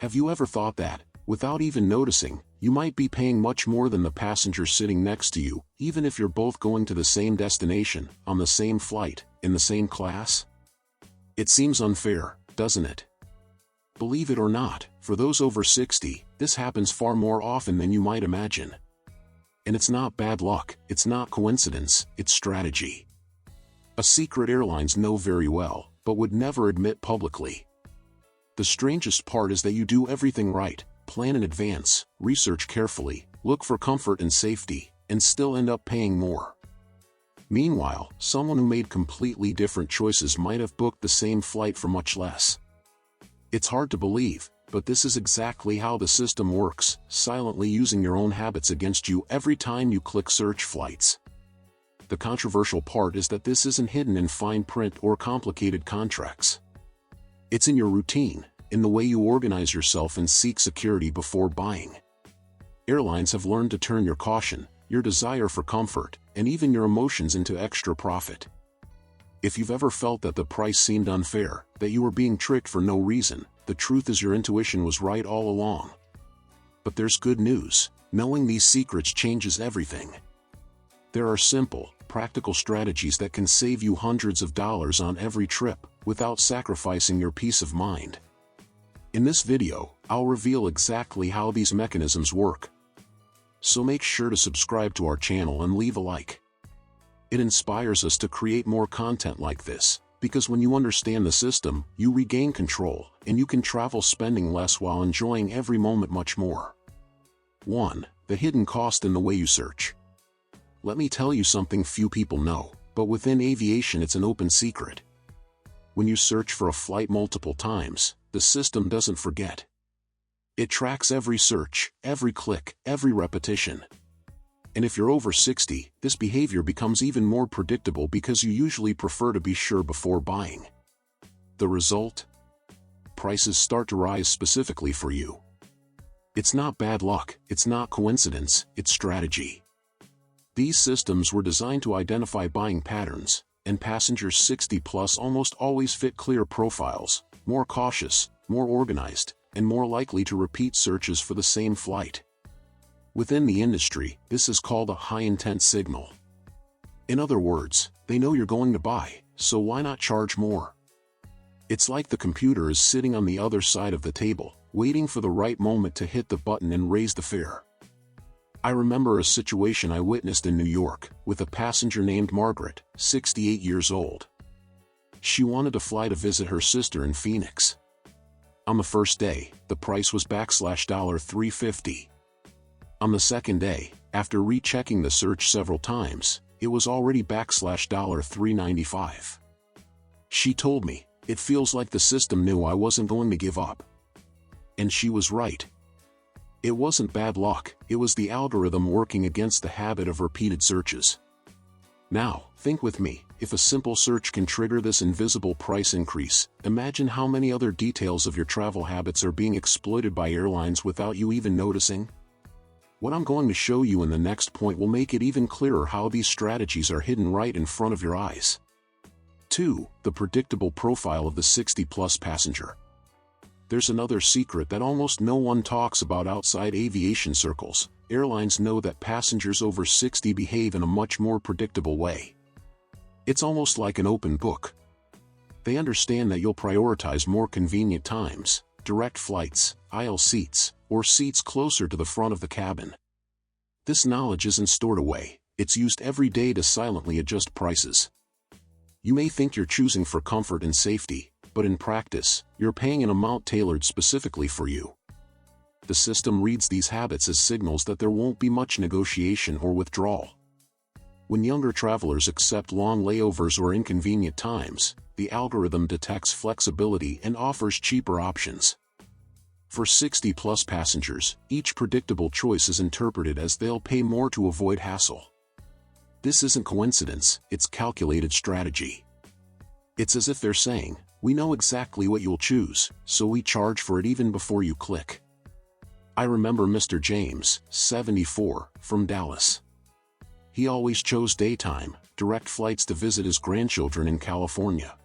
Have you ever thought that, without even noticing, you might be paying much more than the passenger sitting next to you, even if you're both going to the same destination, on the same flight, in the same class? It seems unfair, doesn't it? Believe it or not, for those over 60, this happens far more often than you might imagine. And it's not bad luck, it's not coincidence, it's strategy. A secret airlines know very well, but would never admit publicly. The strangest part is that you do everything right, plan in advance, research carefully, look for comfort and safety, and still end up paying more. Meanwhile, someone who made completely different choices might have booked the same flight for much less. It's hard to believe, but this is exactly how the system works, silently using your own habits against you every time you click search flights. The controversial part is that this isn't hidden in fine print or complicated contracts. It's in your routine, in the way you organize yourself and seek security before buying. Airlines have learned to turn your caution, your desire for comfort, and even your emotions into extra profit. If you've ever felt that the price seemed unfair, that you were being tricked for no reason, the truth is your intuition was right all along. But there's good news. Knowing these secrets changes everything. There are simple, practical strategies that can save you hundreds of dollars on every trip, without sacrificing your peace of mind. In this video, I'll reveal exactly how these mechanisms work. So make sure to subscribe to our channel and leave a like. It inspires us to create more content like this, because when you understand the system, you regain control, and you can travel spending less while enjoying every moment much more. 1. The hidden cost in the way you search. Let me tell you something few people know, but within aviation it's an open secret. When you search for a flight multiple times, the system doesn't forget. It tracks every search, every click, every repetition. And if you're over 60, this behavior becomes even more predictable because you usually prefer to be sure before buying. The result? Prices start to rise specifically for you. It's not bad luck, it's not coincidence, it's strategy. These systems were designed to identify buying patterns, and passengers 60 plus almost always fit clear profiles, more cautious, more organized, and more likely to repeat searches for the same flight. Within the industry, this is called a high-intent signal. In other words, they know you're going to buy, so why not charge more? It's like the computer is sitting on the other side of the table, waiting for the right moment to hit the button and raise the fare. I remember a situation I witnessed in New York, with a passenger named Margaret, 68 years old. She wanted to fly to visit her sister in Phoenix. On the first day, the price was $350. On the second day, after rechecking the search several times, it was already $395. She told me, "It feels like the system knew I wasn't going to give up." And she was right. It wasn't bad luck, it was the algorithm working against the habit of repeated searches. Now, think with me, if a simple search can trigger this invisible price increase, imagine how many other details of your travel habits are being exploited by airlines without you even noticing. What I'm going to show you in the next point will make it even clearer how these strategies are hidden right in front of your eyes. 2. The predictable profile of the 60-plus passenger. There's another secret that almost no one talks about outside aviation circles. Airlines know that passengers over 60 behave in a much more predictable way. It's almost like an open book. They understand that you'll prioritize more convenient times, direct flights, aisle seats, or seats closer to the front of the cabin. This knowledge isn't stored away, it's used every day to silently adjust prices. You may think you're choosing for comfort and safety, but in practice, you're paying an amount tailored specifically for you. The system reads these habits as signals that there won't be much negotiation or withdrawal. When younger travelers accept long layovers or inconvenient times, the algorithm detects flexibility and offers cheaper options. For 60-plus passengers, each predictable choice is interpreted as they'll pay more to avoid hassle. This isn't coincidence, it's calculated strategy. It's as if they're saying, "We know exactly what you'll choose, so we charge for it even before you click." I remember Mr. James, 74, from Dallas. He always chose daytime, direct flights to visit his grandchildren in California.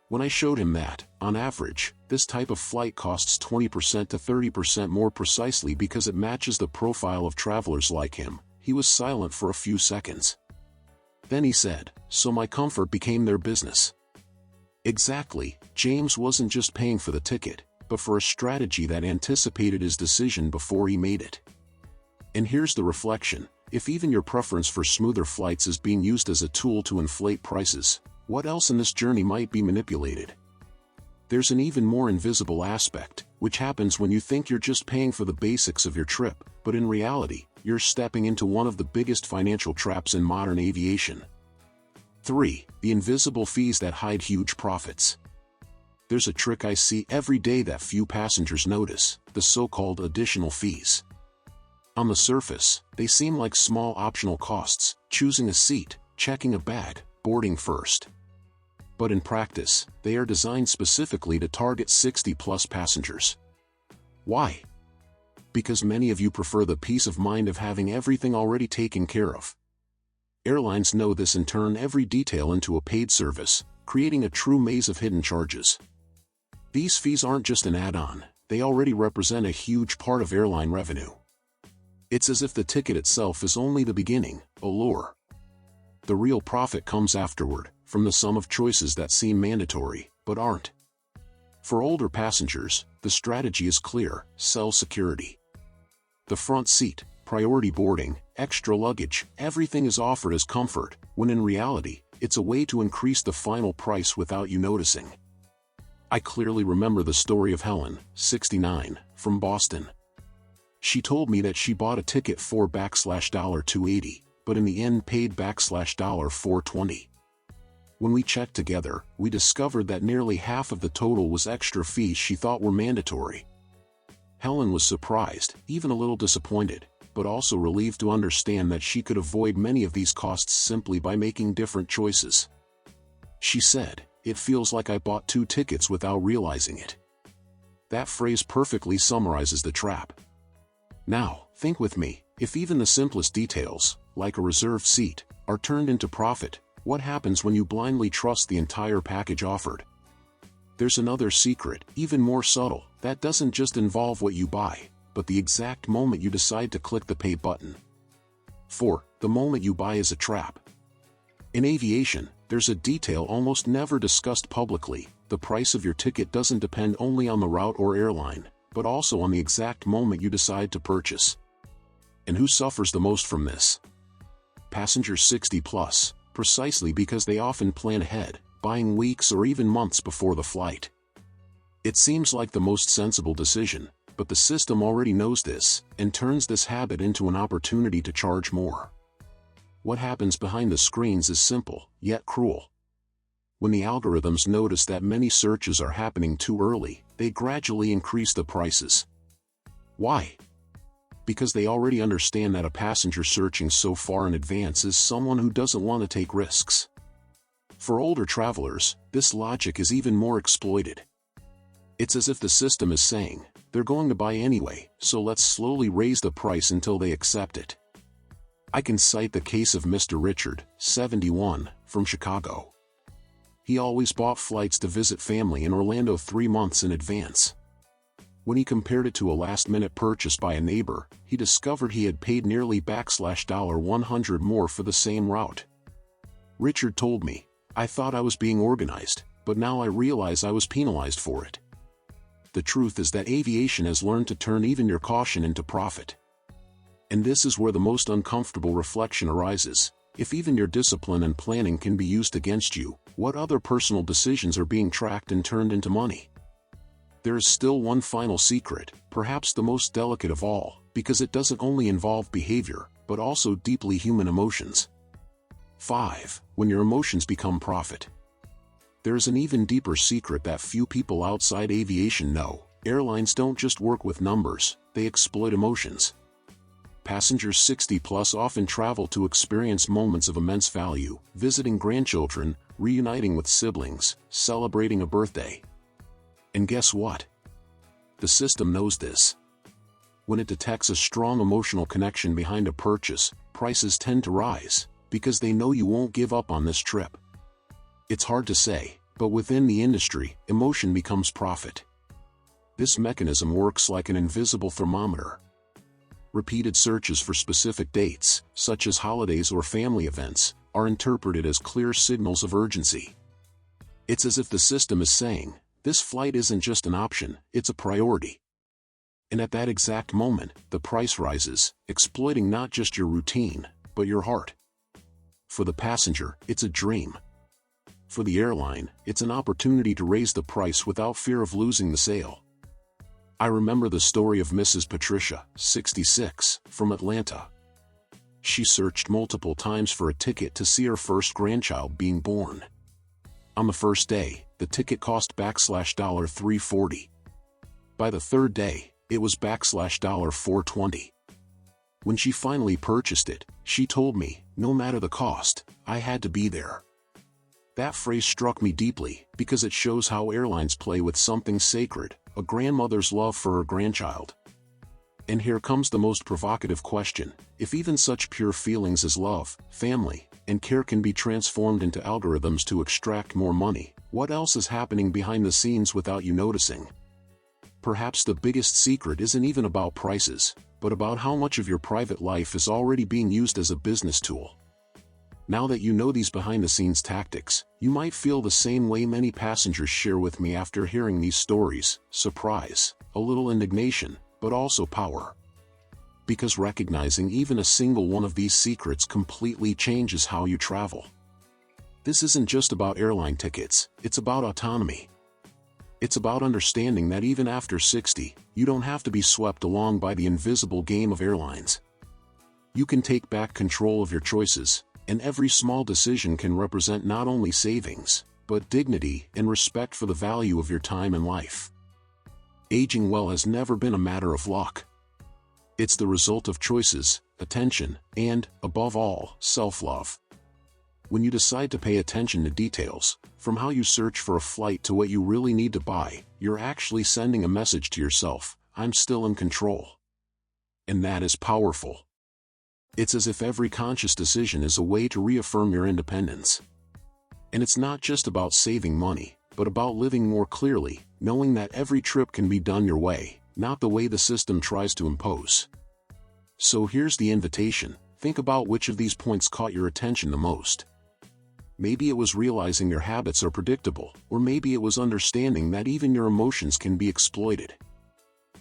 When I showed him that, On average, this type of flight costs 20% to 30% more precisely because it matches the profile of travelers like him. He was silent for a few seconds. Then he said, "So my comfort became their business." Exactly, James wasn't just paying for the ticket, but for a strategy that anticipated his decision before he made it. And here's the reflection: if even your preference for smoother flights is being used as a tool to inflate prices, what else in this journey might be manipulated? There's an even more invisible aspect, which happens when you think you're just paying for the basics of your trip, but in reality, you're stepping into one of the biggest financial traps in modern aviation. 3. The invisible fees that hide huge profits. There's a trick I see every day that few passengers notice: the so-called additional fees. On the surface, they seem like small optional costs: choosing a seat, checking a bag, boarding first. But in practice, they are designed specifically to target 60-plus passengers. Why? Because many of you prefer the peace of mind of having everything already taken care of. Airlines know this and turn every detail into a paid service, creating a true maze of hidden charges. These fees aren't just an add-on, they already represent a huge part of airline revenue. It's as if the ticket itself is only the beginning, a lure. The real profit comes afterward, from the sum of choices that seem mandatory, but aren't. For older passengers, the strategy is clear: sell security. The front seat, priority boarding, extra luggage, everything is offered as comfort, when in reality, it's a way to increase the final price without you noticing. I clearly remember the story of Helen, 69, from Boston. She told me that she bought a ticket for $280, but in the end paid $420. When we checked together, we discovered that nearly half of the total was extra fees she thought were mandatory. Helen was surprised, even a little disappointed, but also relieved to understand that she could avoid many of these costs simply by making different choices. She said, "It feels like I bought 2 tickets without realizing it." That phrase perfectly summarizes the trap. Now, think with me: if even the simplest details, like a reserved seat, are turned into profit, what happens when you blindly trust the entire package offered? There's another secret, even more subtle, that doesn't just involve what you buy, but the exact moment you decide to click the pay button. 4. The moment you buy is a trap. In aviation, there's a detail almost never discussed publicly: the price of your ticket doesn't depend only on the route or airline, but also on the exact moment you decide to purchase. And who suffers the most from this? Passengers 60+, precisely because they often plan ahead, buying weeks or even months before the flight. It seems like the most sensible decision, but the system already knows this, and turns this habit into an opportunity to charge more. What happens behind the screens is simple, yet cruel. When the algorithms notice that many searches are happening too early, they gradually increase the prices. Why? Because they already understand that a passenger searching so far in advance is someone who doesn't want to take risks. For older travelers, this logic is even more exploited. It's as if the system is saying, "They're going to buy anyway, so let's slowly raise the price until they accept it." I can cite the case of Mr. Richard, 71, from Chicago. He always bought flights to visit family in Orlando 3 months in advance. When he compared it to a last-minute purchase by a neighbor, he discovered he had paid nearly $100 more for the same route. Richard told me, "I thought I was being organized, but now I realize I was penalized for it." The truth is that aviation has learned to turn even your caution into profit. And this is where the most uncomfortable reflection arises: if even your discipline and planning can be used against you, what other personal decisions are being tracked and turned into money? There is still one final secret, perhaps the most delicate of all, because it doesn't only involve behavior, but also deeply human emotions. 5. When your emotions become profit. There is an even deeper secret that few people outside aviation know: airlines don't just work with numbers, they exploit emotions. Passengers 60+ often travel to experience moments of immense value: visiting grandchildren, reuniting with siblings, celebrating a birthday. And guess what? The system knows this. When it detects a strong emotional connection behind a purchase, prices tend to rise, because they know you won't give up on this trip. It's hard to say, But within the industry, emotion becomes profit. This mechanism works like an invisible thermometer. Repeated searches for specific dates, such as holidays or family events, are interpreted as clear signals of urgency. It's as if the system is saying, this flight isn't just an option, it's a priority. And at that exact moment, the price rises, exploiting not just your routine, but your heart. For the passenger, it's a dream. For the airline, it's an opportunity to raise the price without fear of losing the sale. I remember the story of Mrs. Patricia, 66, from Atlanta. She searched multiple times for a ticket to see her first grandchild being born. On the first day, the ticket cost $340. By the third day, it was $420. When she finally purchased it, she told me, no matter the cost, I had to be there. That phrase struck me deeply because it shows how airlines play with something sacred, a grandmother's love for her grandchild. And here comes the most provocative question: if even such pure feelings as love, family, and care can be transformed into algorithms to extract more money, what else is happening behind the scenes without you noticing? Perhaps the biggest secret isn't even about prices, but about how much of your private life is already being used as a business tool. Now that you know these behind-the-scenes tactics, you might feel the same way many passengers share with me after hearing these stories: surprise, a little indignation, but also power. Because recognizing even a single one of these secrets completely changes how you travel. This isn't just about airline tickets, it's about autonomy. It's about understanding that even after 60, you don't have to be swept along by the invisible game of airlines. You can take back control of your choices, and every small decision can represent not only savings, but dignity and respect for the value of your time and life. Aging well has never been a matter of luck. It's the result of choices, attention, and, above all, self-love. When you decide to pay attention to details, from how you search for a flight to what you really need to buy, you're actually sending a message to yourself: I'm still in control. And that is powerful. It's as if every conscious decision is a way to reaffirm your independence. And it's not just about saving money, but about living more clearly, knowing that every trip can be done your way, not the way the system tries to impose. So here's the invitation: think about which of these points caught your attention the most. Maybe it was realizing your habits are predictable, or maybe it was understanding that even your emotions can be exploited.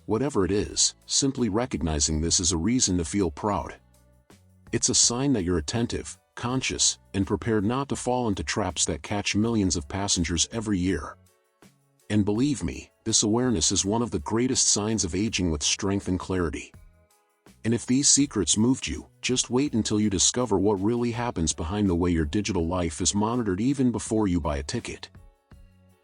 Whatever it is, simply recognizing this is a reason to feel proud. It's a sign that you're attentive, conscious, and prepared not to fall into traps that catch millions of passengers every year. And believe me, this awareness is one of the greatest signs of aging with strength and clarity. And if these secrets moved you, just wait until you discover what really happens behind the way your digital life is monitored even before you buy a ticket.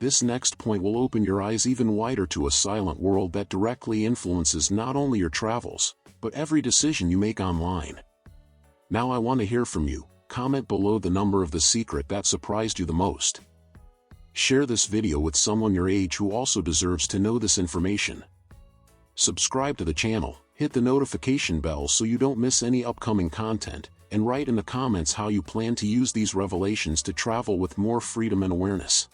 This next point will open your eyes even wider to a silent world that directly influences not only your travels, but every decision you make online. Now I want to hear from you. Comment below the number of the secret that surprised you the most. Share this video with someone your age who also deserves to know this information. Subscribe to the channel, hit the notification bell so you don't miss any upcoming content, and write in the comments how you plan to use these revelations to travel with more freedom and awareness.